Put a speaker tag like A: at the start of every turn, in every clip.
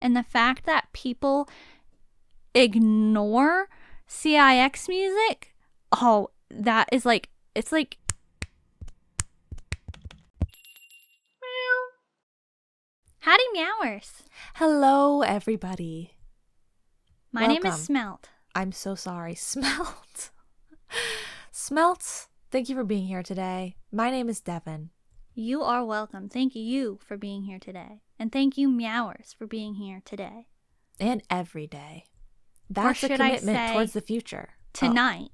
A: And the fact that people ignore CIX music, oh, that is like, it's like, Howdy Meowers.
B: Hello, everybody.
A: My name is Smelt.
B: I'm so sorry. Smelt. Smelt, thank you for being here today. My name is Devin.
A: You are welcome. Thank you for being here today. And thank you, Meowers, for being here today.
B: And every day. That's a commitment towards the future.
A: Tonight.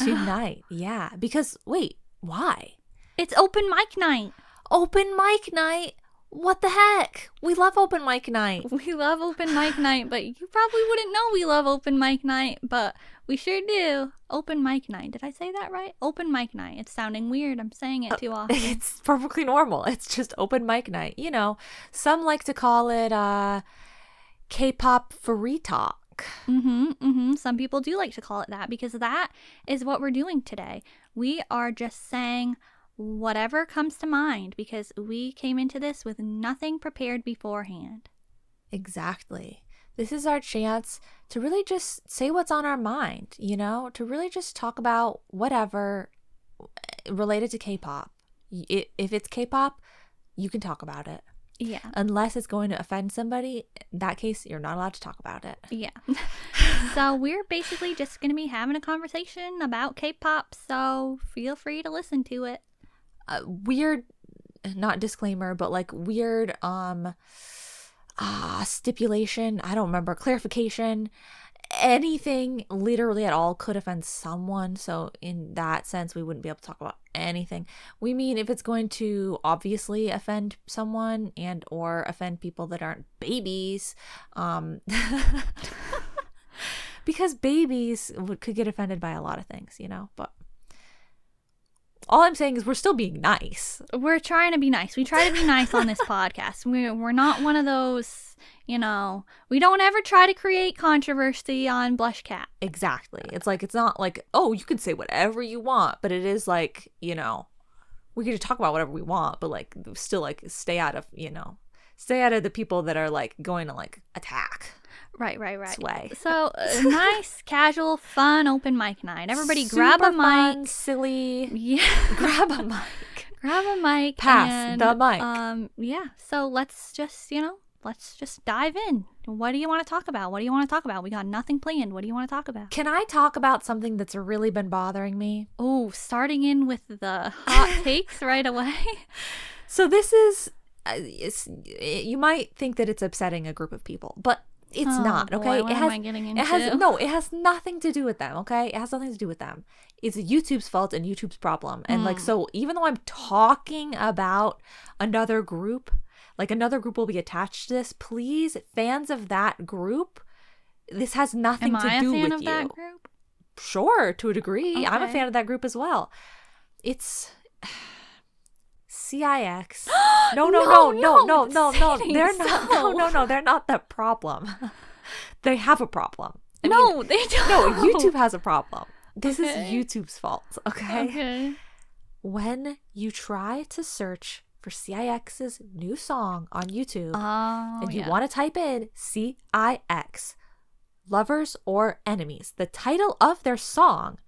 B: Oh, tonight, yeah. Because, wait, why?
A: It's open mic night.
B: Open mic night? What the heck? We love open mic night.
A: We love open mic night, but you probably wouldn't know we love open mic night, but we sure do. Open mic night. Did I say that right? Open mic night. It's sounding weird. I'm saying it too often.
B: It's perfectly normal. It's just open mic night. You know, some like to call it K-pop free talk.
A: Some people do like to call it that because that is what we're doing today. We are just saying whatever comes to mind because we came into this with nothing prepared beforehand.
B: Exactly. This is our chance to really just say what's on our mind, you know, to really just talk about whatever related to K-pop. If it's K-pop, you can talk about it.
A: Yeah.
B: Unless it's going to offend somebody, in that case, you're not allowed to talk about it.
A: Yeah. So we're basically just going to be having a conversation about K-pop, so feel free to listen to it.
B: Weird, not disclaimer, but like weird stipulation, I don't remember, clarification, anything literally at all could offend someone. So in that sense, we wouldn't be able to talk about anything. We mean if it's going to obviously offend someone and or offend people that aren't babies, because babies could get offended by a lot of things, you know, but all I'm saying is we're still being nice.
A: We're trying to be nice. We try to be nice on this podcast. We're not one of those, you know, we don't ever try to create controversy on BlushCat.
B: Exactly. It's like, it's not like, oh, you can say whatever you want, but it is like, you know, we can just talk about whatever we want, but like still like stay out of the people that are like going to like attack.
A: Right.
B: Sway.
A: So nice, casual, fun open mic night. Everybody
B: Super
A: grab a mic.
B: Fun, silly.
A: Yeah.
B: Grab a mic.
A: Grab a mic.
B: Pass the mic.
A: Yeah. So let's just dive in. What do you want to talk about? We got nothing planned. What do you want to talk about?
B: Can I talk about something that's really been bothering me?
A: Oh, starting in with the hot takes right away.
B: So this is, you might think that it's upsetting a group of people, but it's not, okay?
A: What am I getting into?
B: It has nothing to do with them, okay? It has nothing to do with them. It's YouTube's fault and YouTube's problem. And like, so even though I'm talking about another group, like another group will be attached to this, please, fans of that group, this has nothing to do with you. Am I a fan of that group? Sure, to a degree. Okay. I'm a fan of that group as well. It's CIX. No. They're not. No. They're not the problem. They have a problem. I mean,
A: they don't.
B: No, YouTube has a problem. This is YouTube's fault. Okay. When you try to search for CIX's new song on YouTube, and you want to type in CIX, lovers or enemies, the title of their song,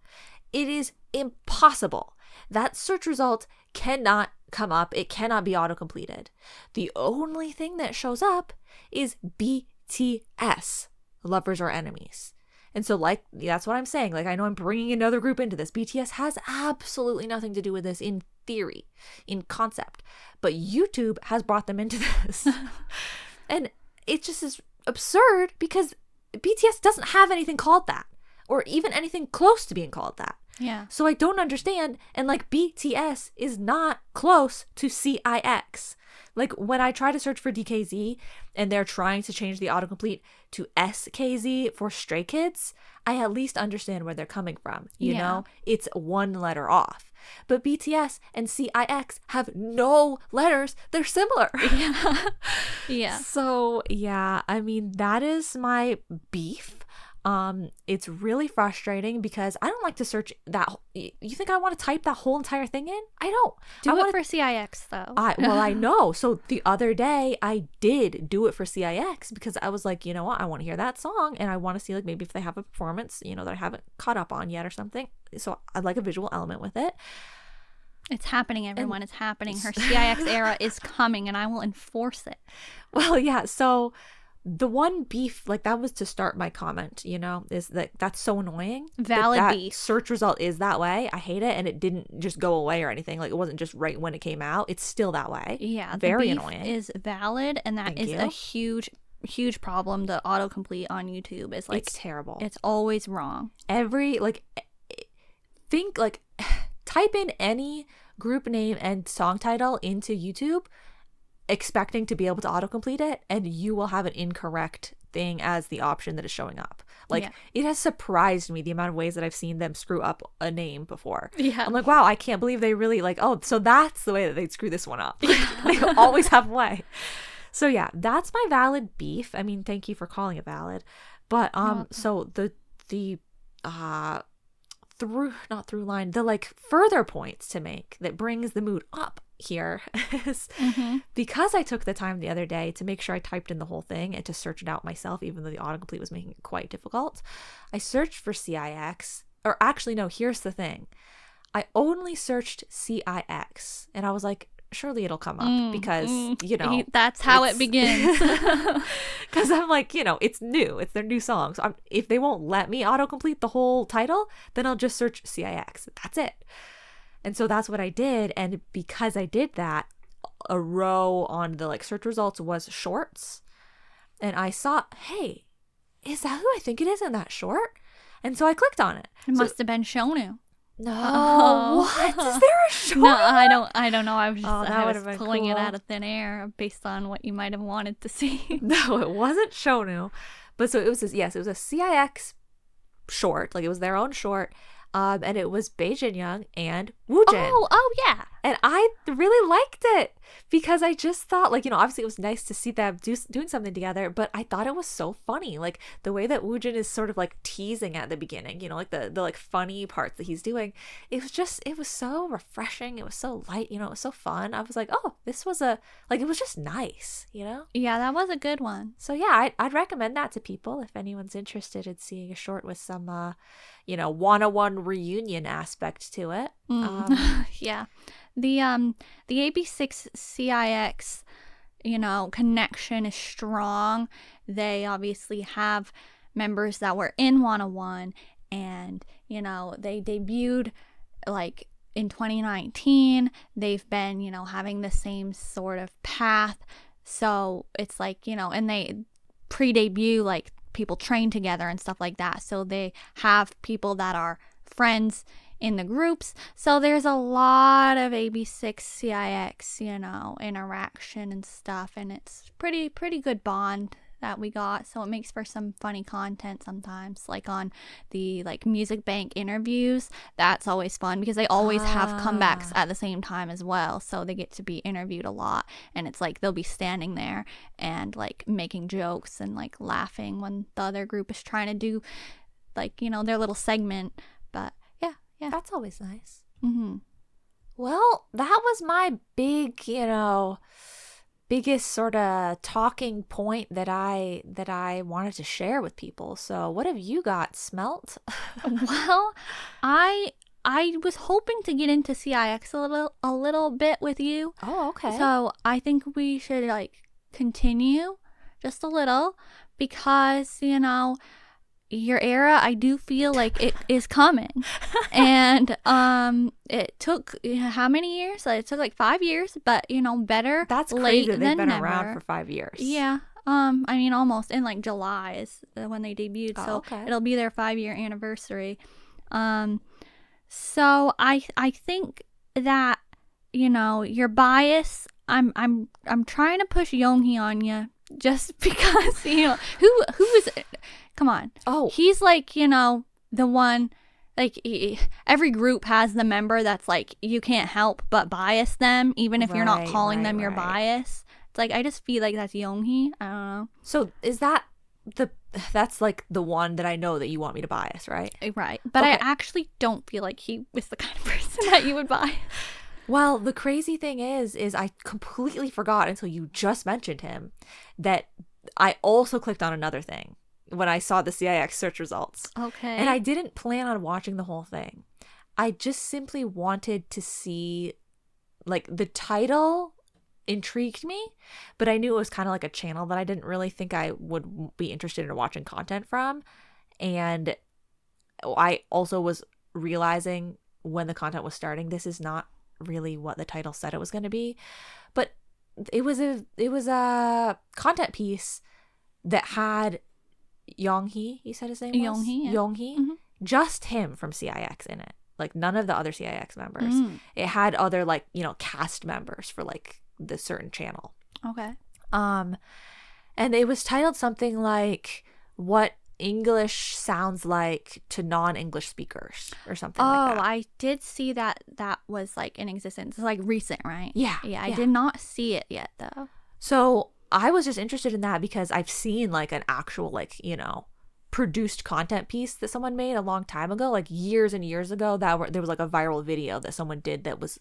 B: it is impossible. That search result cannot come up. It cannot be auto-completed. The only thing that shows up is BTS, lovers or enemies. And so like, that's what I'm saying. Like, I know I'm bringing another group into this. BTS has absolutely nothing to do with this in theory, in concept. But YouTube has brought them into this. And it just is absurd because BTS doesn't have anything called that or even anything close to being called that.
A: Yeah.
B: So I don't understand. And like BTS is not close to CIX. Like when I try to search for DKZ and they're trying to change the autocomplete to SKZ for Stray Kids, I at least understand where they're coming from. You know, it's one letter off. But BTS and CIX have no letters. They're similar.
A: Yeah.
B: So yeah, I mean, that is my beef. It's really frustrating because I don't like to search that. You think I want to type that whole entire thing in? I don't.
A: Do it for CIX though.
B: Well, I know. So the other day I did do it for CIX because I was like, you know what? I want to hear that song and I want to see like maybe if they have a performance, you know, that I haven't caught up on yet or something. So I'd like a visual element with it.
A: It's happening, everyone. It's happening. Her CIX era is coming and I will enforce it.
B: Well, yeah. So the one beef, like that was to start my comment, you know, is that that's so annoying.
A: Valid beef.
B: Search result is that way. I hate it. And it didn't just go away or anything. Like it wasn't just right when it came out. It's still that way.
A: Yeah.
B: Very
A: the beef
B: annoying.
A: Is valid. And that is a huge problem. The autocomplete on YouTube is like,
B: it's terrible.
A: It's always wrong.
B: Type in any group name and song title into YouTube expecting to be able to autocomplete it, and you will have an incorrect thing as the option that is showing up. It has surprised me the amount of ways that I've seen them screw up a name before.
A: Yeah.
B: I'm like, wow, I can't believe they really so that's the way that they'd screw this one up. They always have a way. So yeah, that's my valid beef. I mean, thank you for calling it valid. But so the further points to make that brings the mood up here is because I took the time the other day to make sure I typed in the whole thing and to search it out myself, even though the autocomplete was making it quite difficult. I searched for CIX, or actually no, here's the thing. I only searched CIX and I was like, surely it'll come up because, you know.
A: That's how it begins.
B: Because I'm like, you know, it's new. It's their new song. So if they won't let me autocomplete the whole title, then I'll just search CIX. That's it. And so that's what I did. And because I did that, a row on the search results was shorts. And I saw, hey, is that who I think it is in that short? And so I clicked on it.
A: It must have been Shonu.
B: No, what? Is there a Shonu?
A: No, I don't know. I was just pulling it out of thin air based on what you might have wanted to see.
B: No, it wasn't Shonu. But so it was it was a CIX short, it was their own short. And it was Beijing Young and Woojin.
A: Oh yeah.
B: And I really liked it because I just thought, obviously it was nice to see them doing something together, but I thought it was so funny. The way that Woojin is sort of teasing at the beginning, the funny parts that he's doing. It was so refreshing. It was so light, it was so fun. I was like, oh, this was it was just nice,
A: Yeah, that was a good one.
B: So yeah, I'd recommend that to people if anyone's interested in seeing a short with some, 101 reunion aspect to it.
A: Yeah. The AB6 CIX, connection is strong. They obviously have members that were in 101 and, they debuted in 2019. They've been, having the same sort of path. So it's and they pre-debut, people train together and stuff like that. So they have people that are friends in the groups. So there's a lot of AB6 CIX, interaction and stuff. And it's pretty good bond that we got. So it makes for some funny content sometimes, on the music bank interviews. That's always fun because they always have comebacks at the same time as well. So they get to be interviewed a lot. And it's they'll be standing there and making jokes and laughing when the other group is trying to do their little segment. But yeah,
B: that's always nice.
A: Mm-hmm.
B: Well, that was my biggest sort of talking point that I wanted to share with people. So what have you got, Smelt?
A: Well, I was hoping to get into CIX a little bit with you.
B: Oh, okay.
A: So I think we should continue just a little because your era, I do feel it is coming. And it took how many years? It took 5 years, but better.
B: That's
A: late
B: crazy. They've been
A: never.
B: around for 5 years.
A: Yeah. I mean almost in July is when they debuted.
B: Oh,
A: so
B: okay.
A: It'll be their 5-year anniversary. So I think that your bias, I'm trying to push Yoonhee on you just because who is it? Come on.
B: Oh,
A: he's the one, every group has the member that's you can't help but bias them even if you're not calling them your bias. It's I just feel that's Yoonhee. I don't know.
B: So is that that's like the one that I know that you want me to bias, right?
A: Right. But
B: okay.
A: I actually don't feel like he was the kind of person that you would bias.
B: Well, the crazy thing is I completely forgot until you just mentioned him that I also clicked on another thing when I saw the CIX search results.
A: Okay.
B: And I didn't plan on watching the whole thing. I just simply wanted to see, like, the title intrigued me, but I knew it was kind of like a channel that I didn't really think I would be interested in watching content from. And I also was realizing when the content was starting, this is not really what the title said it was going to be, but it was a content piece that had Yoonghee, you said his name was? Yoonghee.
A: Mm-hmm.
B: Just him from CIX in it. Like, none of the other CIX members. It had other, like, you know, cast members for, like, the certain channel.
A: Okay.
B: And it was titled something like What English Sounds Like to Non-English Speakers or something like that.
A: Oh, I did see that was, like, in existence. It's, like, recent, right?
B: Yeah.
A: Yeah, I did not see it yet, though.
B: So I was just interested in that because I've seen, like, an actual, like, you know, produced content piece that someone made a long time ago, like years and years ago, there was like a viral video that someone did that was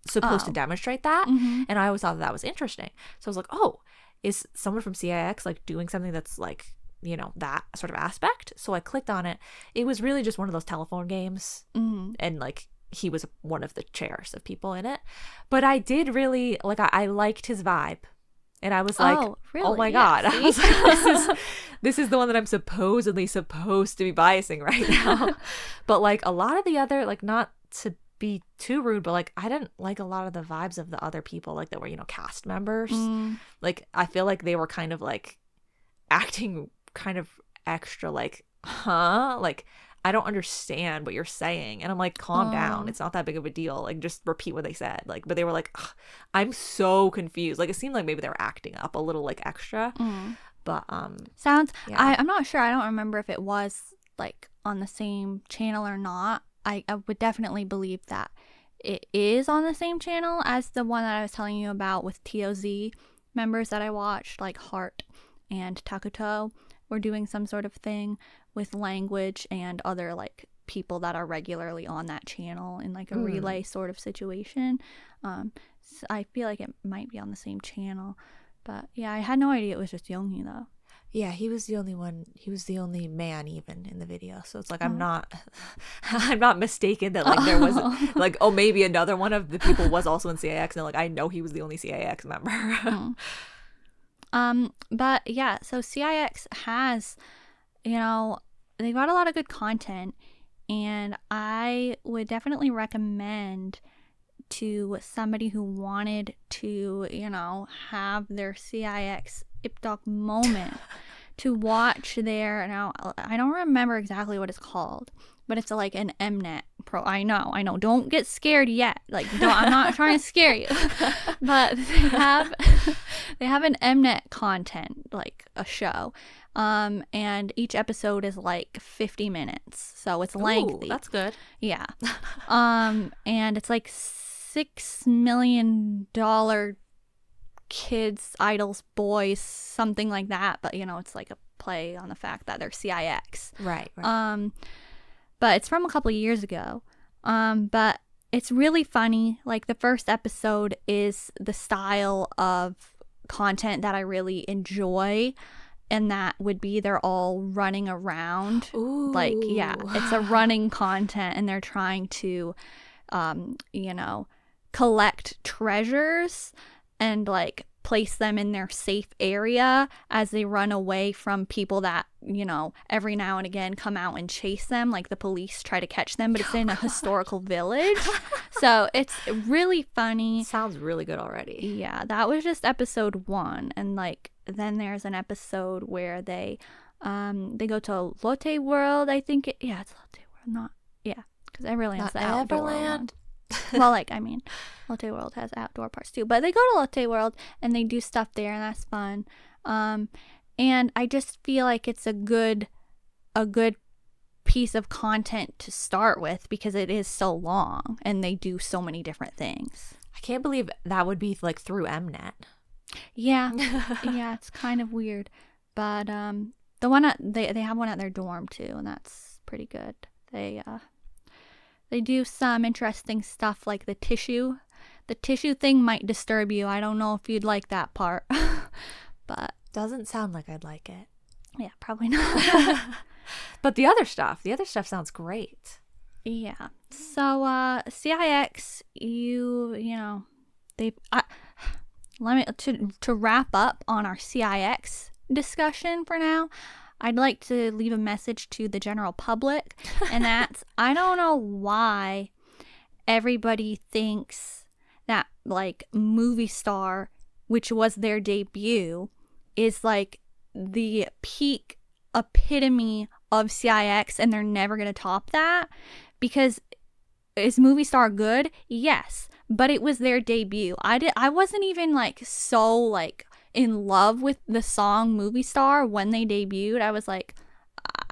B: supposed to demonstrate that. And I always thought that was interesting. So I was like, oh, is someone from CIX like doing something that's like, you know, that sort of aspect? So I clicked on it. It was really just one of those telephone games, and like he was one of the chairs of people in it. But I did really like, I liked his vibe. And I was like,
A: really?
B: Oh my God. I was like, this is the one that I'm supposedly supposed to be biasing right now. But like a lot of the other, like, not to be too rude, but like I didn't like a lot of the vibes of the other people, like that were, you know, cast members. Like I feel like they were kind of like acting kind of extra, like, huh? Like, I don't understand what you're saying. And I'm like, calm down. It's not that big of a deal. Like, just repeat what they said. Like, but they were like, I'm so confused. Like, it seemed like maybe they were acting up a little, like, extra. But
A: sounds.
B: Yeah.
A: I'm not sure. I don't remember if it was like on the same channel or not. I would definitely believe that it is on the same channel as the one that I was telling you about with TOZ members that I watched, like Heart and Takuto were doing some sort of thing with language and other like people that are regularly on that channel in like a relay sort of situation. So I feel like it might be on the same channel, but yeah, I had no idea it was just Yoonghee though.
B: Yeah, he was the only one. He was the only man even in the video. So it's like I'm not mistaken that like there was like, oh, maybe another one of the people was also in CIX, and like I know he was the only CIX member.
A: But yeah, so CIX has, you know, they've got a lot of good content, and I would definitely recommend to somebody who wanted to, you know, have their CIX IPDOC moment to watch their, now I don't remember exactly what it's called, but it's like an MNET pro. I know, don't get scared yet, like I'm not trying to scare you, but they have an MNET content, like a show, and each episode is like 50 minutes, so it's lengthy.
B: Ooh, that's good.
A: Yeah. And it's like $6 million kids, idols, boys, something like that, but you know, it's like a play on the fact that they're CIX.
B: Right.
A: But it's from a couple of years ago. But it's really funny. Like, the first episode is the style of content that I really enjoy, and that would be they're all running around.
B: Ooh.
A: Like, yeah, it's a running content, and they're trying to you know, collect treasures and like place them in their safe area as they run away from people that, you know, every now and again come out and chase them, like the police try to catch them, but it's in a historical village. So it's really funny.
B: Sounds really good already.
A: Yeah, that was just episode 1, and like then there's an episode where they go to Lotte World, I think it's Lotte World, not, yeah, because Everland's the outdoor one. Well, like, I mean, Lotte World has outdoor parts too, but they go to Lotte World and they do stuff there, and that's fun. And I just feel like it's a good piece of content to start with because it is so long and they do so many different things.
B: I can't believe that would be like through MNET.
A: Yeah. Yeah, it's kind of weird, but The one they have one at their dorm too, and that's pretty good. They do some interesting stuff like the tissue. The tissue thing might disturb you. I don't know if you'd like that part. But
B: doesn't sound like I'd like it.
A: Yeah, probably not.
B: But the other stuff sounds great.
A: Yeah. So CIX, let me to wrap up on our CIX discussion for now. I'd like to leave a message to the general public, and that's I don't know why everybody thinks that like Movie Star, which was their debut, is like the peak epitome of CIX and they're never going to top that. Because is Movie Star good? Yes, but it was their debut. I wasn't even like so like in love with the song Movie Star when they debuted. I was like,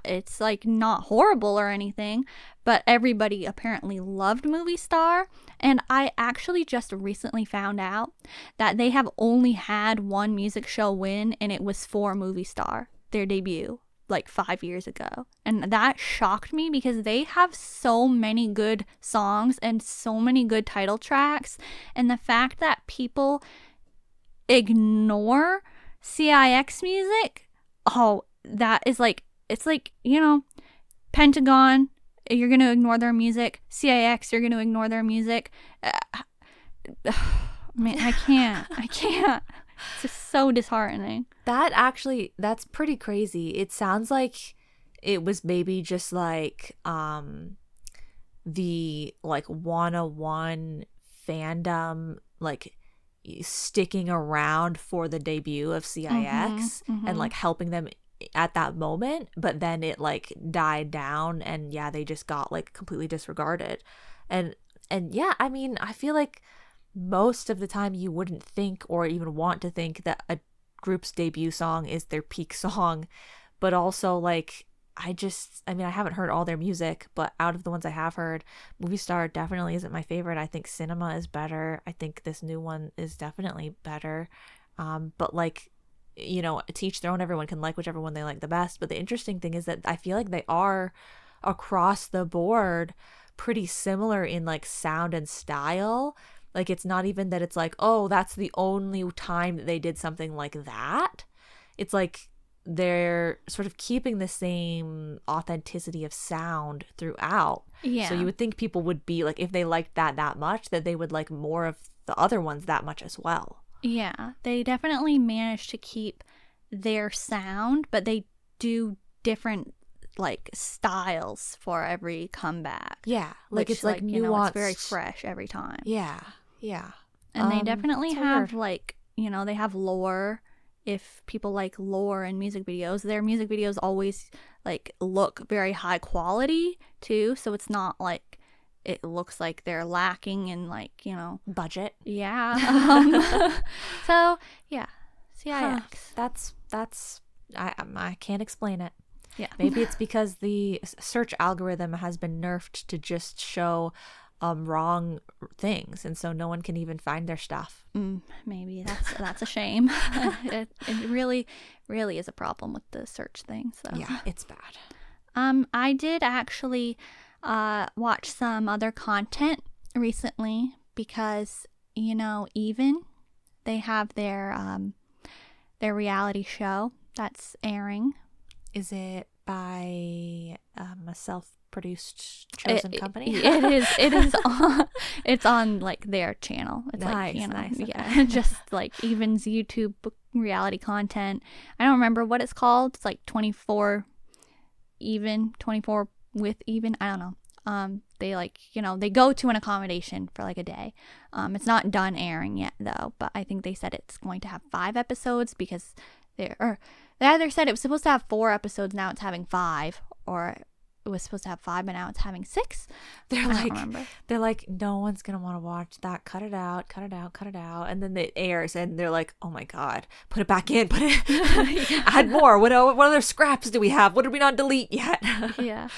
A: it's like not horrible or anything, but everybody apparently loved Movie Star. And I actually just recently found out that they have only had one music show win, and it was for Movie Star, their debut, like 5 years ago. And that shocked me because they have so many good songs and so many good title tracks. And the fact that people ignore CIX music, that is like, it's like, Pentagon, you're going to ignore their music. CIX, you're going to ignore their music. Man, I can't. It's just so disheartening.
B: That's pretty crazy. It sounds like it was maybe just like the like 101 fandom like sticking around for the debut of CIX and like helping them at that moment, but then it like died down and they just got like completely disregarded. And yeah, I mean, I feel like most of the time you wouldn't think or even want to think that a group's debut song is their peak song, but also like I haven't heard all their music, but out of the ones I have heard, Movie Star definitely isn't my favorite. I think Cinema is better. I think this new one is definitely better. But like, to each their own, everyone can like whichever one they like the best. But the interesting thing is that I feel like they are across the board pretty similar in like sound and style. Like it's not even that it's like, oh, that's the only time that they did something like that. It's like they're sort of keeping the same authenticity of sound throughout. Yeah. So you would think people would be like, if they liked that much, that they would like more of the other ones that much as well.
A: Yeah, they definitely managed to keep their sound, but they do different like styles for every comeback.
B: Yeah, like it's like nuanced.
A: It's very fresh every time.
B: Yeah.
A: And they definitely have like, they have lore. If people like lore in music videos, their music videos always like look very high quality too. So it's not like it looks like they're lacking in like,
B: budget.
A: Yeah. So yeah, CIX.
B: That's I can't explain it.
A: Yeah.
B: Maybe it's because the search algorithm has been nerfed to just show wrong things, and so no one can even find their stuff.
A: Maybe that's a shame. It really is a problem with the search thing. So
B: yeah, it's bad.
A: I did actually watch some other content recently because EVNNE, they have their reality show that's airing.
B: Is it by a self-produced chosen company?
A: It is on, it's on like their channel. It's
B: nice,
A: like
B: nice.
A: Yeah, just like EVNNNE's YouTube reality content. I don't remember what it's called. It's like 24 with EVNNNE. I don't know. They like they go to an accommodation for like a day. It's not done airing yet though, but I think they said it's going to have 5 episodes because they either said it was supposed to have 4 episodes, now it's having 5, or it was supposed to have 5 but now it's having 6.
B: They're like, no one's gonna want to watch that, cut it out, and then it airs and they're like, oh my god, put it back in, add more. What other scraps do we have? What did we not delete yet?
A: Yeah.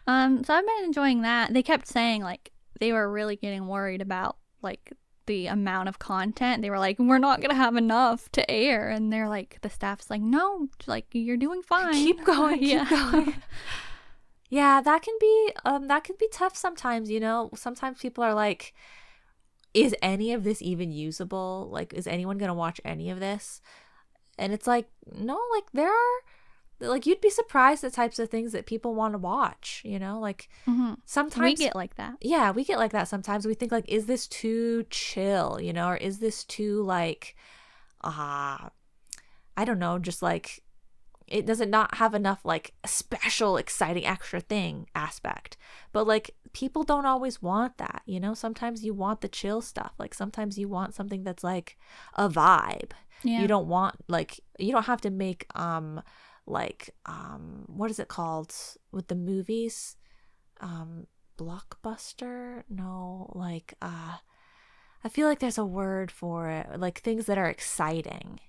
A: So I've been enjoying that. They kept saying like they were really getting worried about like the amount of content. They were like, we're not gonna have enough to air, and they're like, the staff's like, no, like, you're doing fine,
B: keep going. Keep going. Yeah, that can be tough sometimes, you know. Sometimes people are like, is any of this even usable? Like, is anyone gonna watch any of this? And it's like, no, like, there are, like, you'd be surprised the types of things that people want to watch, you know. Like, sometimes
A: we get like that.
B: Yeah, we get like that sometimes. We think, like, is this too chill, you know, or is this too, like, I don't know, just like, it doesn't not have enough, like, special, exciting, extra thing aspect. But, like, people don't always want that, you know. Sometimes you want the chill stuff. Like, sometimes you want something that's like a vibe. Yeah. You don't want, like, you don't have to make what is it called with the movies? Blockbuster? No, like, I feel like there's a word for it, like, things that are exciting,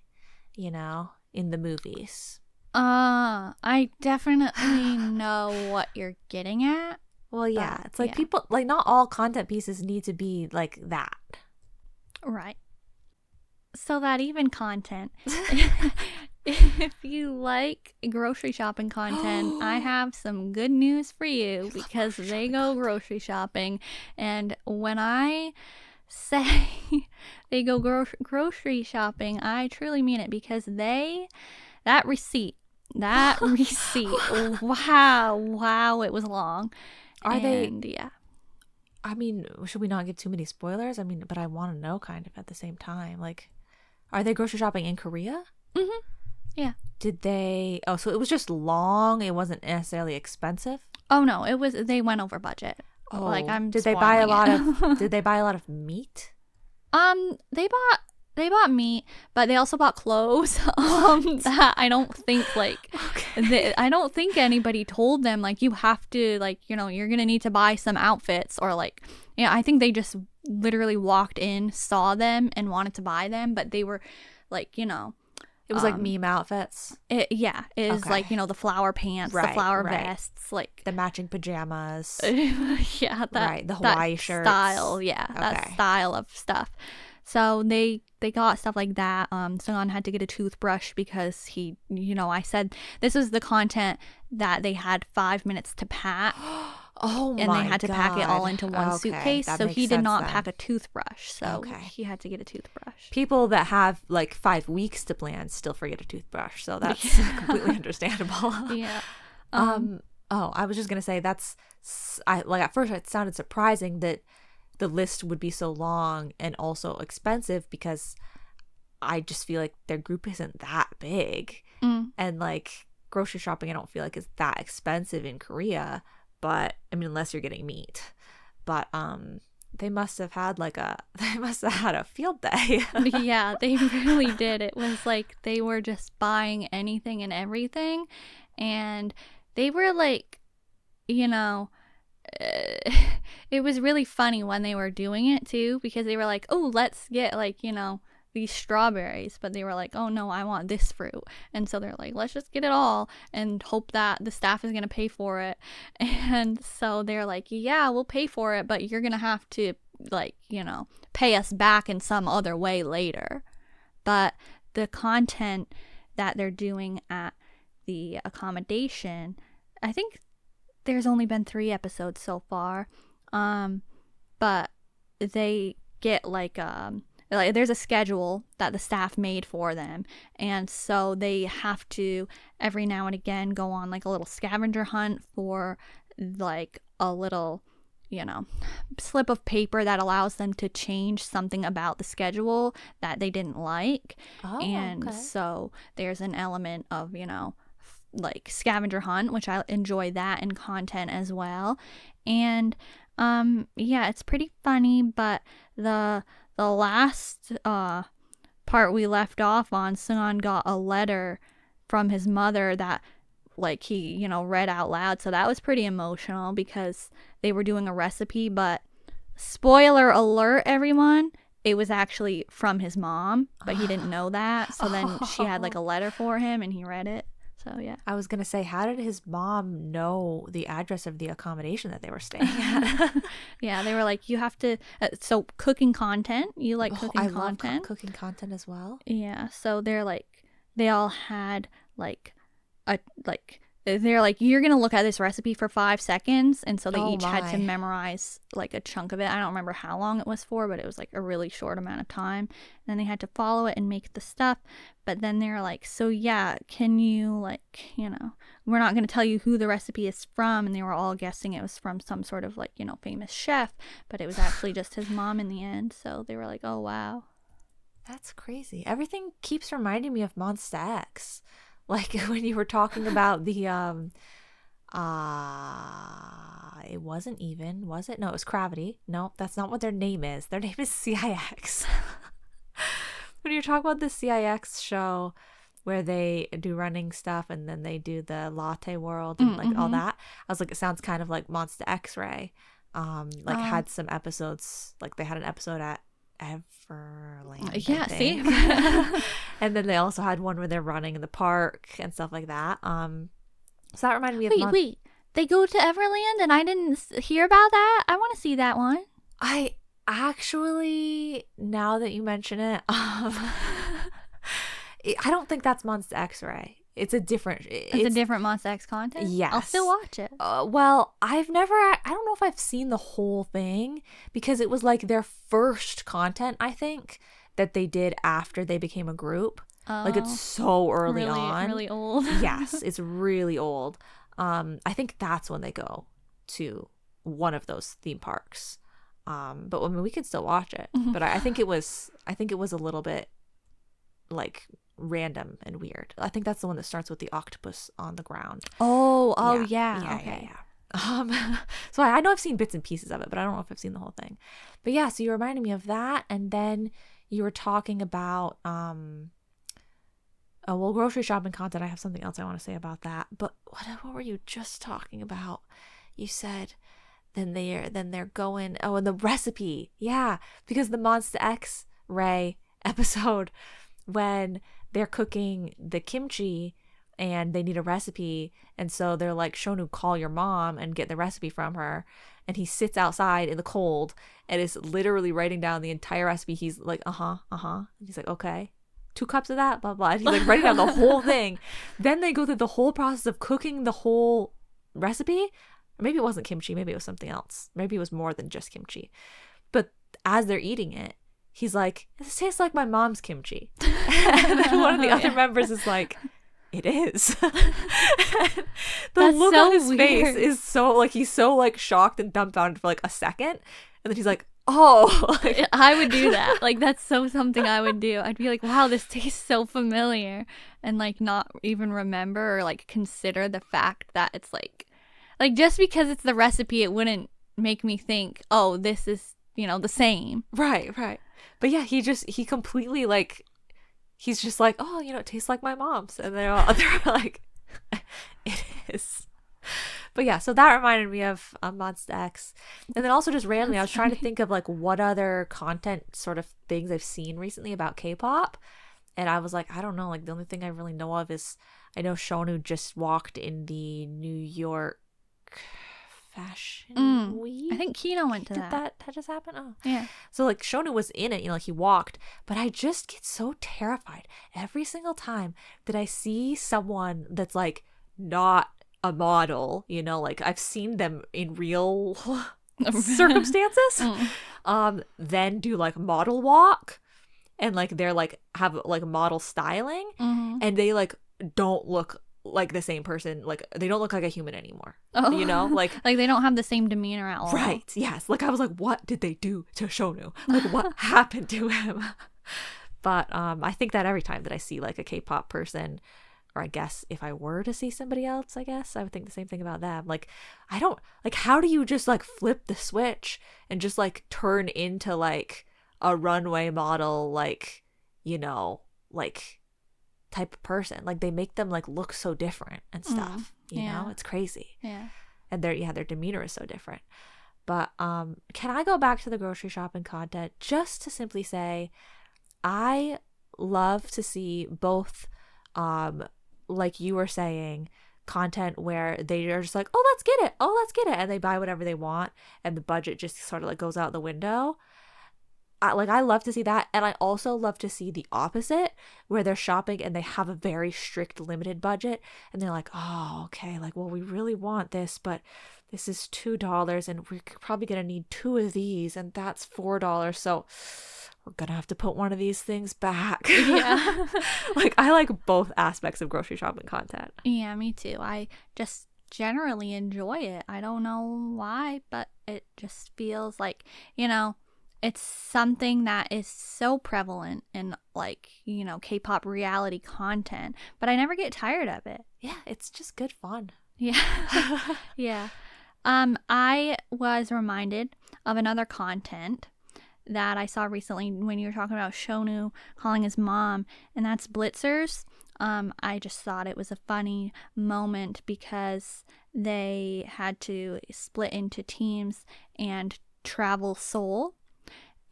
B: you know, in the movies.
A: I definitely know what you're getting at.
B: Well, yeah, it's like, people, like, not all content pieces need to be like that.
A: Right. So that even content, if you like grocery shopping content, I have some good news for you, because they go grocery shopping. And when I say they go grocery shopping, I truly mean it, because that receipt, wow, it was long. Yeah.
B: I mean, should we not give too many spoilers? I mean, but I want to know kind of at the same time. Like, are they grocery shopping in Korea?
A: Mm-hmm. Yeah.
B: Did they? Oh, so it was just long. It wasn't necessarily expensive.
A: Oh no, it was. They went over budget.
B: Oh, like, did they buy a lot of? Did they buy a lot of meat?
A: They bought meat, but they also bought clothes. That I don't think, like, I don't think anybody told them, like, you have to, like, you know, you're gonna need to buy some outfits, or, like, I think they just literally walked in, saw them, and wanted to buy them, but they were, like, you know,
B: it was like meme outfits.
A: It is like, you know, the flower pants, the flower vests, like
B: the matching pajamas.
A: Yeah,
B: the Hawaii shirts
A: style. Yeah, that style of stuff. So they got stuff like that. Seunghan had to get a toothbrush because he, you know, I said this was the content that they had 5 minutes to pack.
B: Oh my god.
A: And they had to pack it all into one suitcase. So he did not pack a toothbrush. So he had to get a toothbrush.
B: People that have like 5 weeks to plan still forget a toothbrush. So that's completely understandable.
A: Yeah.
B: I was just going to say at first it sounded surprising that the list would be so long and also expensive, because I just feel like their group isn't that big. And like grocery shopping, I don't feel like is that expensive in Korea. But I mean, unless you're getting meat. But they must have had a field day.
A: Yeah, they really did. It was like they were just buying anything and everything, and they were like, you know, it was really funny when they were doing it too, because they were like, oh, let's get, like, you know, these strawberries, but they were like, oh no, I want this fruit. And so they're like, let's just get it all and hope that the staff is gonna pay for it. And so they're like, yeah, we'll pay for it, but you're gonna have to, like, you know, pay us back in some other way later. But the content that they're doing at the accommodation, I think there's only been 3 episodes so far, but they get like there's a schedule that the staff made for them, and so they have to every now and again go on like a little scavenger hunt for like a little, you know, slip of paper that allows them to change something about the schedule that they didn't like. So there's an element of, you know, like scavenger hunt, which I enjoy that in content as well. And yeah, it's pretty funny, but the last part we left off on, Seunghan got a letter from his mother that, like, he, you know, read out loud. So that was pretty emotional because they were doing a recipe, but spoiler alert, everyone, it was actually from his mom, but he didn't know that. So then she had like a letter for him and he read it. So yeah.
B: I was gonna say, how did his mom know the address of the accommodation that they were staying at?
A: Yeah, they were like, you have to. So cooking content, you like cooking
B: I
A: content?
B: love cooking content as well.
A: Yeah, so they're like, they all had like a like. They're like, you're gonna look at this recipe for 5 seconds, and so they each had to memorize like a chunk of it. I don't remember how long it was for, but it was like a really short amount of time. And then they had to follow it and make the stuff. But then they're like, so yeah, can you like, you know, we're not gonna tell you who the recipe is from. And they were all guessing it was from some sort of like, you know, famous chef, but it was actually just his mom in the end. So they were like, oh wow,
B: that's crazy. Everything keeps reminding me of MONSTA X. Like when you were talking about the it wasn't even, was it? No, it was Gravity. No, that's not what their name is. Their name is CIX. When you're talking about the CIX show where they do running stuff and then they do the latte world and like all that, I was like, it sounds kind of like MONSTA X-Ray. Had some episodes, like they had an episode at Everland.
A: Yeah, see.
B: And then they also had one where they're running in the park and stuff like that. So that reminded me of
A: wait, they go to Everland and I didn't hear about that. I want to see that one.
B: I actually, now that you mention it, I don't think that's MONSTA X-Ray. It's a different.
A: It's a different MONSTA X content.
B: Yes,
A: I'll still watch it.
B: Well, I don't know if I've seen the whole thing because it was like their first content, I think, that they did after they became a group. Like it's so early on,
A: really old.
B: Yes, it's really old. I think that's when they go to one of those theme parks. But I mean, we could still watch it. But I think it was a little bit like random and weird. I think that's the one that starts with the octopus on the ground.
A: Yeah. Okay.
B: So I know I've seen bits and pieces of it, but I don't know if I've seen the whole thing. But yeah, so you reminded me of that, and then you were talking about grocery shopping content. I have something else I want to say about that. But what were you just talking about? You said then they're going, and the recipe. Yeah, because the MONSTA X-Ray episode when they're cooking the kimchi and they need a recipe, and so they're like, Shonu, call your mom and get the recipe from her, and he sits outside in the cold and is literally writing down the entire recipe. He's like, and he's like, okay, 2 cups of that, blah blah, and he's like writing down the whole thing. Then they go through the whole process of cooking the whole recipe. Maybe it wasn't kimchi, maybe it was something else, maybe it was more than just kimchi. But as they're eating it, he's like, this tastes like my mom's kimchi. And then one of the other members is like, it is. The look on his face is so like, he's so like shocked and dumbfounded for like a second, and then he's like, oh. Like,
A: I would do that. Like that's so something I would do. I'd be like, wow, this tastes so familiar, and like not even remember or like consider the fact that it's like just because it's the recipe, it wouldn't make me think, oh, this is, you know, the same.
B: Right. But yeah, he completely like, he's just like, oh, you know, it tastes like my mom's. And they're like, it is. But yeah, so that reminded me of MONSTA X. And then also just randomly, I was trying to think of like what other content sort of things I've seen recently about K-pop. And I was like, I don't know. Like the only thing I really know of is I know Shonu just walked in the New York Fashion Week.
A: I think Kino went to that.
B: Did that just happen? Oh.
A: Yeah.
B: So like Shonu was in it, you know, like he walked, but I just get so terrified every single time that I see someone that's like not a model, you know, like I've seen them in real circumstances, then do like model walk, and like they're like have like model styling, and they like don't look like the same person, like they don't look like a human anymore. You know, like
A: they don't have the same demeanor at all.
B: Right. Yes. Like I was like, what did they do to Shonu? Like what happened to him? But I think that every time that I see like a K-pop person, or I guess if I were to see somebody else, I guess I would think the same thing about them. Like I don't like, how do you just like flip the switch and just like turn into like a runway model, like, you know, like type of person? Like they make them like look so different and stuff, you know. It's crazy.
A: Yeah.
B: And their demeanor is so different. But can I go back to the grocery shopping content just to simply say I love to see both like you were saying, content where they are just like, oh, let's get it, and they buy whatever they want, and the budget just sort of like goes out the window. I love to see that, and I also love to see the opposite, where they're shopping and they have a very strict limited budget, and they're like, oh, okay, like, well, we really want this, but this is $2, and we're probably gonna need 2 of these, and that's $4, so we're gonna have to put one of these things back.
A: Yeah.
B: Like, I like both aspects of grocery shopping content.
A: Yeah, me too. I just generally enjoy it. I don't know why, but it just feels like, it's something that is so prevalent in, like, K-pop reality content, but I never get tired of it.
B: Yeah, it's just good fun.
A: Yeah. Yeah. I was reminded of another content that I saw recently when you were talking about Shonu calling his mom, and that's BLITZERS. I just thought it was a funny moment because they had to split into teams and travel Seoul.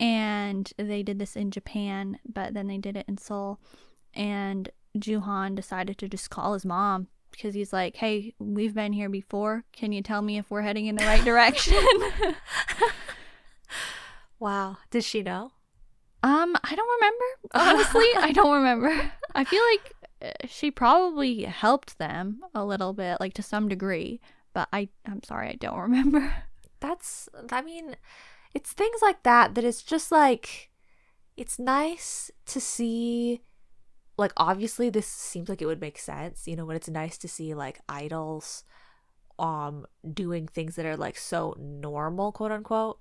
A: And they did this in Japan, but then they did it in Seoul. And Juhan decided to just call his mom because he's like, hey, we've been here before. Can you tell me if we're heading in the right direction?
B: Wow. Did she know?
A: I don't remember. Honestly, I don't remember. I feel like she probably helped them a little bit, like to some degree. But I'm sorry, I don't remember.
B: It's things like that it's just like, it's nice to see, like, obviously this seems like it would make sense, but it's nice to see like idols doing things that are like so normal, quote unquote,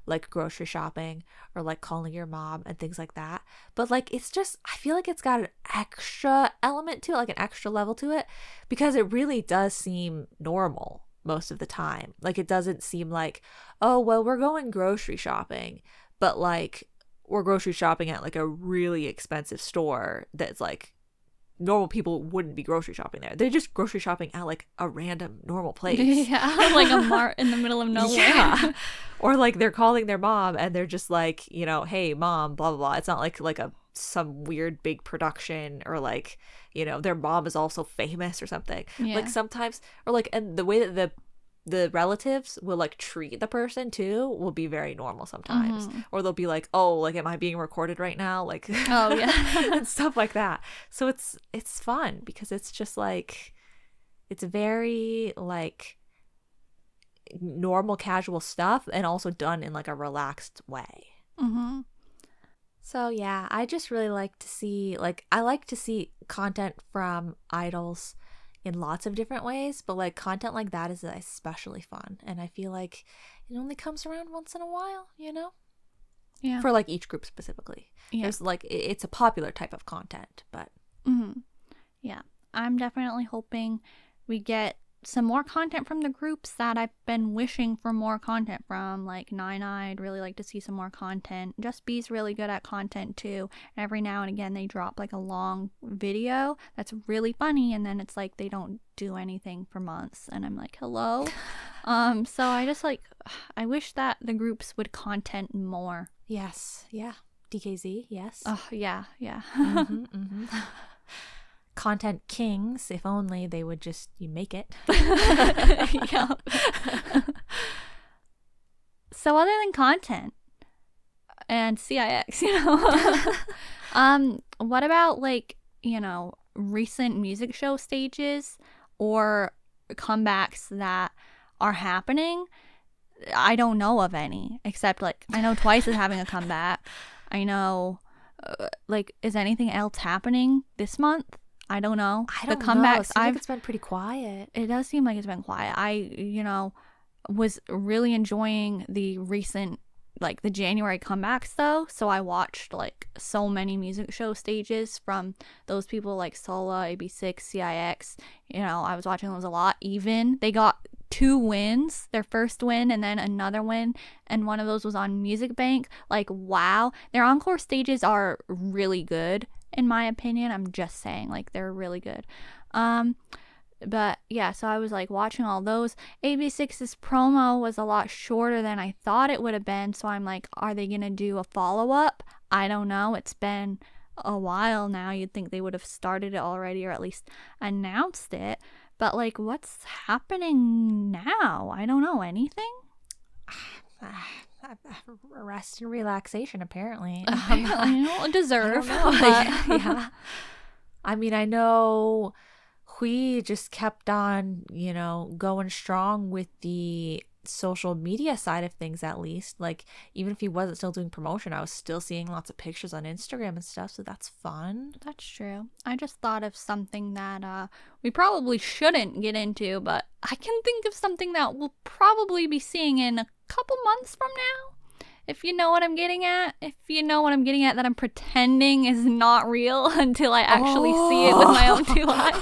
B: like grocery shopping or like calling your mom and things like that. But like, it's just, I feel like it's got an extra element to it, like an extra level to it, because it really does seem normal most of the time. Like, it doesn't seem like, oh, well, we're going grocery shopping, but like we're grocery shopping at like a really expensive store that's like normal people wouldn't be grocery shopping there. They're just grocery shopping at like a random normal place.
A: Yeah, like a mart in the middle of nowhere. Yeah.
B: Or like they're calling their mom and they're just like, hey mom, blah blah blah. It's not like some weird big production, or like, their mom is also famous or something. Yeah. Like sometimes, or like, and the way that the relatives will like treat the person too will be very normal sometimes. Mm-hmm. Or they'll be like, oh, like, am I being recorded right now? Like, oh yeah. And stuff like that. So it's fun because it's just like, it's very like normal casual stuff, and also done in like a relaxed way. Mm-hmm. So yeah, I just really like to see, like, I like to see content from idols in lots of different ways, but like content like that is especially fun, and I feel like it only comes around once in a while, Yeah. For like each group specifically. Yeah. There's like, it's a popular type of content, but.
A: Mm-hmm. Yeah. I'm definitely hoping we get some more content from the groups that I've been wishing for more content from, like Nine I'd really like to see some more content. Just B's really good at content too. And every now and again they drop like a long video that's really funny, and then it's like they don't do anything for months, and I'm like, hello. So I just like, I wish that the groups would content more.
B: Yes. Yeah. DKZ. Yes.
A: Oh yeah. Yeah.
B: Mm-hmm, mm-hmm. Content kings, if only they would just make it.
A: Yeah. So other than content and CIX, what about like, recent music show stages or comebacks that are happening? I don't know of any, except like I know Twice is having a comeback. I know like, is anything else happening this month? I don't know.
B: The comebacks, I think it's been pretty quiet.
A: It does seem like it's been quiet. I, was really enjoying the recent, like the January comebacks though. So I watched like so many music show stages from those people like Sola, AB6, CIX. I was watching those a lot. Even they got 2 wins, their first win and then another win, and one of those was on Music Bank. Like, wow, their encore stages are really good. In my opinion, I'm just saying, like, they're really good. But yeah, so I was like watching all those. AB6's promo was a lot shorter than I thought it would have been, so I'm like, are they gonna do a follow-up? I don't know. It's been a while now. You'd think they would have started it already, or at least announced it. But like, what's happening now? I don't know. Anything?
B: Rest and relaxation, apparently.
A: Deserve.
B: Yeah. I mean, I know Hui just kept on, going strong with the social media side of things, at least. Like, even if he wasn't still doing promotion, I was still seeing lots of pictures on Instagram and stuff, so that's fun.
A: That's true. I just thought of something that we probably shouldn't get into, but I can think of something that we'll probably be seeing in a couple months from now. If you know what I'm getting at. If you know what I'm getting at, that I'm pretending is not real until I actually see it with my own 2 eyes.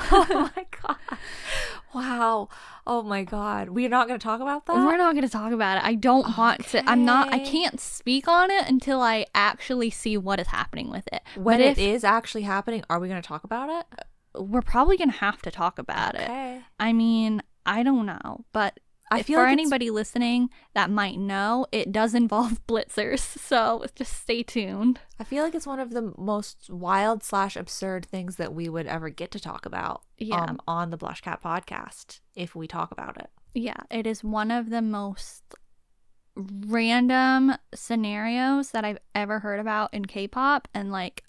B: Oh my god. Wow. Oh my god. We're not going to talk about that?
A: We're not going to talk about it. I don't want to. I can't speak on it until I actually see what is happening with it.
B: When it is actually happening, are we going to talk about it?
A: We're probably going to have to talk about it. I mean, I don't know, but I feel for anybody listening that might know, it does involve BLITZERS, so just stay tuned.
B: I feel like it's one of the most wild / absurd things that we would ever get to talk about on the BlushCat podcast, if we talk about it.
A: Yeah, it is one of the most random scenarios that I've ever heard about in K-pop, and like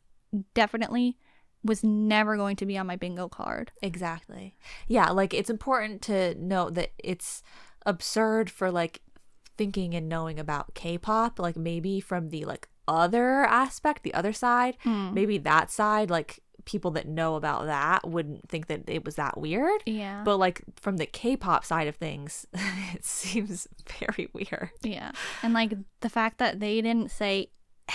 A: definitely was never going to be on my bingo card.
B: Exactly. Yeah, like it's important to note that it's absurd for like thinking and knowing about K-pop, like maybe from the like other aspect, the other side, maybe that side, like people that know about that wouldn't think that it was that weird.
A: Yeah.
B: But like from the K-pop side of things, it seems very weird.
A: Yeah. And like the fact that they didn't say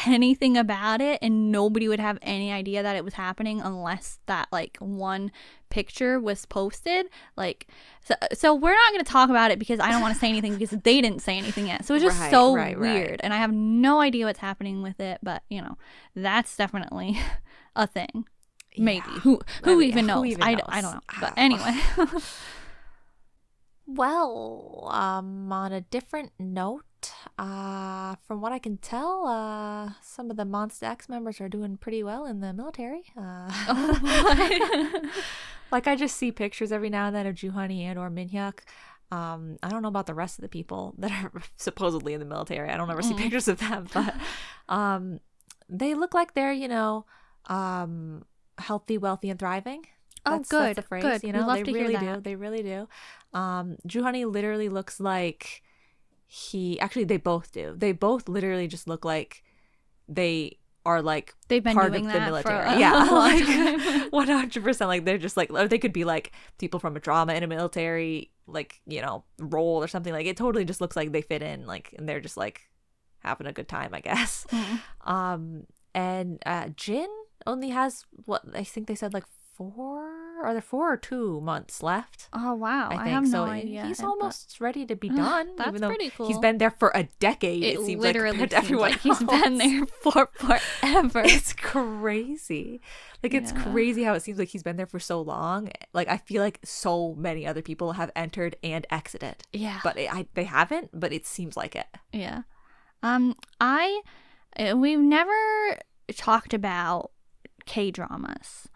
A: anything about it and nobody would have any idea that it was happening unless that like one picture was posted, like so we're not going to talk about it because I don't want to say anything because they didn't say anything yet, so it's just weird. And I have no idea what's happening with it, but that's definitely a thing. Maybe who even knows? I don't know, but anyway.
B: Well, on a different note, from what I can tell, some of the MONSTA X members are doing pretty well in the military. Like I just see pictures every now and then of Juhani and or Minhyuk. I don't know about the rest of the people that are supposedly in the military. I don't ever see pictures of them, but they look like they're healthy, wealthy, and thriving. That's the phrase. Good.
A: We love to
B: really
A: hear that.
B: They really do. Juhani literally looks like they both do. They both literally just look like they are like
A: they've been
B: part
A: doing
B: of the
A: that
B: military.
A: For
B: yeah, like 100%. Like they're just like, or they could be like people from a drama in a military like role or something. Like it totally just looks like they fit in, like, and they're just like having a good time, I guess. And Jin only has what I think they said like 4 or 2 months left.
A: Oh wow,
B: I think.
A: I have
B: so
A: no idea.
B: He's almost ready to be done.
A: That's
B: even though
A: pretty cool.
B: He's been there for a decade. It seems
A: literally
B: like everyone
A: like he's been there for forever.
B: It's crazy. Like it's crazy how it seems like he's been there for so long. Like I feel like so many other people have entered and exited.
A: Yeah,
B: but they haven't. But it seems like it.
A: Yeah. We've never talked about K-dramas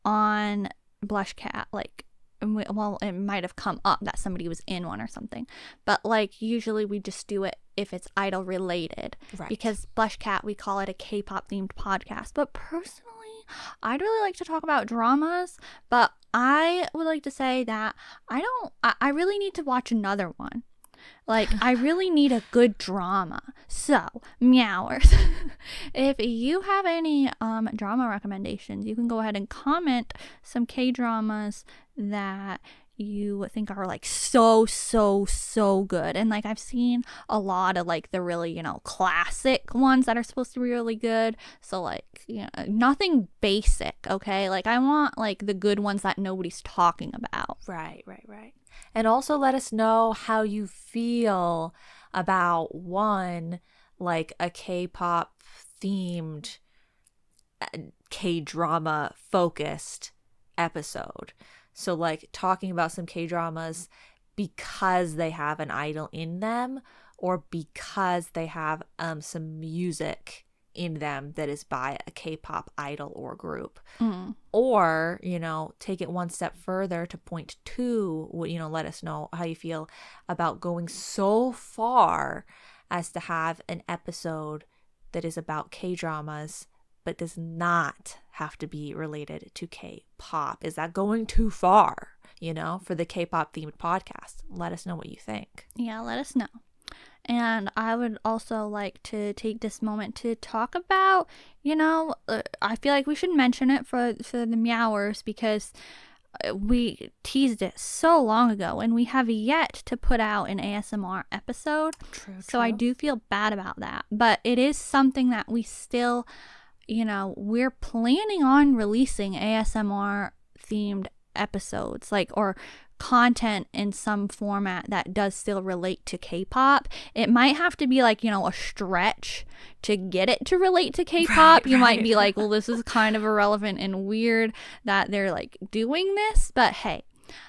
A: on BlushCat, like, well, it might have come up that somebody was in one or something, but like usually we just do it if it's idol related, right? Because BlushCat, we call it a K-pop themed podcast. But personally, I'd really like to talk about dramas, but I would like to say that I really need to watch another one. Like, I really need a good drama. So, Meowers, if you have any drama recommendations, you can go ahead and comment some K-dramas that you think are like so good. And like I've seen a lot of like the really classic ones that are supposed to be really good, so like nothing basic, okay? Like I want like the good ones that nobody's talking about.
B: Right. And also let us know how you feel about one, like a K-pop themed K-drama focused episode. So like talking about some K-dramas because they have an idol in them, or because they have some music in them that is by a K-pop idol or group. Or, you know, take it one step further to point two, you know, let us know how you feel about going so far as to have an episode that is about K-dramas but does not have to be related to K-pop. Is that going too far, you know, for the K-pop themed podcast? Let us know what you think.
A: Yeah, let us know. And I would also like to take this moment to talk about, you know, I feel like we should mention it for the Meowers, because we teased it so long ago and we have yet to put out an ASMR episode.
B: True.
A: So I do feel bad about that. But it is something that we still, you know, we're planning on releasing ASMR themed episodes, like, or content in some format that does still relate to K-pop. It might have to be like, you know, a stretch to get it to relate to K-pop. You might be like, well, this is kind of irrelevant and weird that they're like doing this, but hey,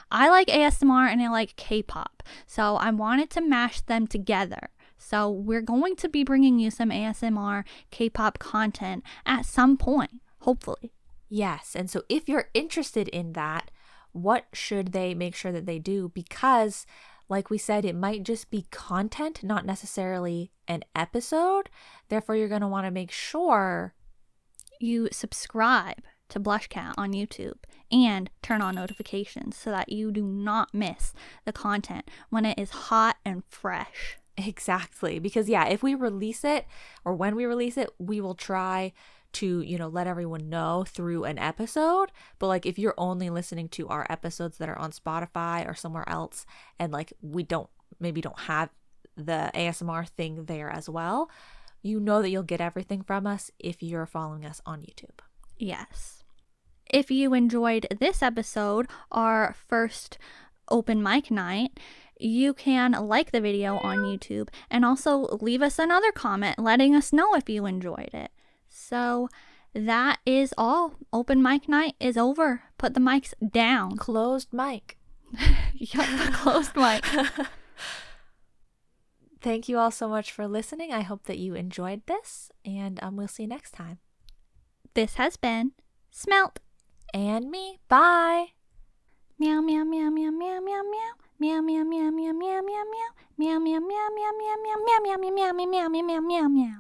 A: I like ASMR and I like K-pop, so I wanted to mash them together. So we're going to be bringing you some ASMR K-pop content at some point, hopefully.
B: Yes, and so if you're interested in that, what should they make sure that they do? Because, like we said, it might just be content, not necessarily an episode. Therefore, you're going to want to make sure
A: you subscribe to BlushCat on YouTube and turn on notifications so that you do not miss the content when it is hot and fresh.
B: Exactly. Because, yeah, if we release it, or when we release it, we will try to, you know, let everyone know through an episode. But like, if you're only listening to our episodes that are on Spotify or somewhere else, and like we don't have the ASMR thing there as well, you know that you'll get everything from us if you're following us on YouTube.
A: Yes. If you enjoyed this episode, our first open mic night, you can like the video on YouTube and also leave us another comment letting us know if you enjoyed it. So that is all. Open mic night is over. Put the mics down.
B: Closed mic.
A: Yep, closed mic.
B: Thank you all so much for listening. I hope that you enjoyed this, and we'll see you next time.
A: This has been Smelt.
B: And me. Bye.
A: Meow, meow, meow, meow, meow, meow, meow. Meow, meow, meow, meow, meow, meow, meow. Meow, meow, meow, meow, meow, meow, meow, meow, meow, meow, meow, meow, meow, meow, meow.